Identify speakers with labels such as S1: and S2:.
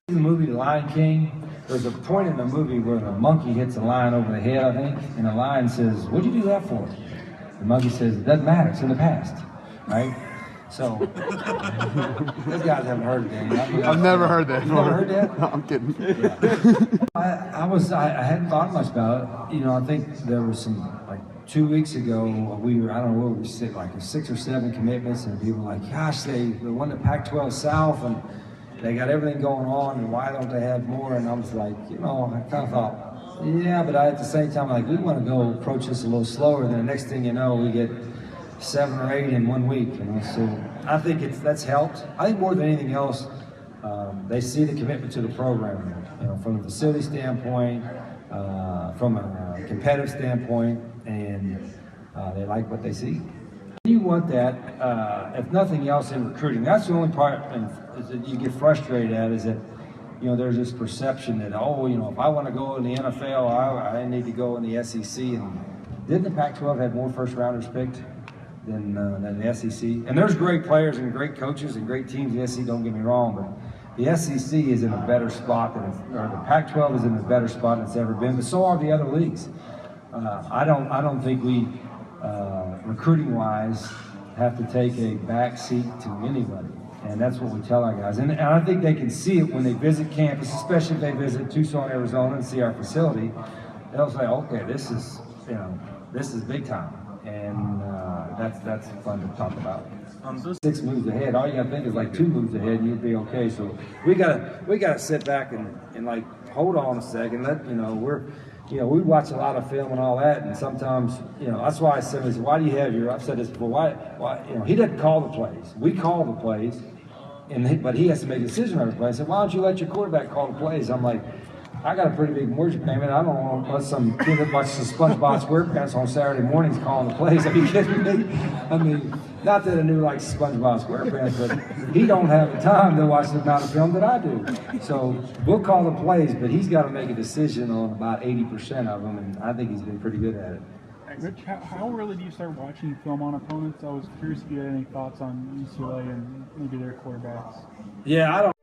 S1: The movie The Lion King, there's a point in the movie where the monkey hits a lion over the head, I think, and the lion says, "What'd you do that for?" The monkey says, "It doesn't matter, it's in the past," right? So, those guys haven't heard it, Danny.
S2: I've never heard that.
S1: You never heard that?
S2: No, I'm kidding.
S1: Yeah. I hadn't thought much about it. You know, I think there was some, like 2 weeks ago, we were, I don't know where we sit, like 6 or 7 commitments, and people were like, gosh, they won the Pac-12 South, and they got everything going on, and why don't they have more? And I was like, you know, I kind of thought, yeah, but at the same time, like, we want to go approach this a little slower, and the next thing you know, we get 7 or 8 in 1 week, you know. So I think that's helped. I think more than anything else, they see the commitment to the program, you know, from a facility standpoint, from a competitive standpoint, and they like what they see. You want that, if nothing else, in recruiting. That's the only part that you get frustrated at, is that, you know, there's this perception that, oh, you know, if I want to go in the NFL, I need to go in the SEC. And didn't the Pac-12 have more first-rounders picked than the SEC? And there's great players and great coaches and great teams in the SEC, don't get me wrong, but the SEC is in a better spot or the Pac-12 is in a better spot than it's ever been, but so are the other leagues. I don't think we, recruiting-wise, have to take a back seat to anybody, and that's what we tell our guys. And I think they can see it when they visit campus, especially if they visit Tucson, Arizona, and see our facility. They'll say, okay, this is big time, and that's fun to talk about. 6 moves ahead. All you gotta think is like 2 moves ahead, and you'll be okay. So we gotta sit back and like hold on a second. We watch a lot of film and all that, and sometimes, you know, that's why I said, why do you have I've said this before, why, you know, he doesn't call the plays. We call the plays, but he has to make a decision on the play. I said, why don't you let your quarterback call the plays? I'm like, I got a pretty big mortgage payment. I don't want to let some kid that watches the SpongeBob SquarePants on Saturday mornings calling the plays. Are you kidding me? I mean, not that I knew like SpongeBob SquarePants, but he don't have the time to watch the amount of film that I do. So we'll call the plays, but he's got to make a decision on about 80% of them, and I think he's been pretty good at it.
S3: Rich, how early do you start watching film on opponents? I was curious if you had any thoughts on UCLA and maybe their quarterbacks.
S1: Yeah, I don't.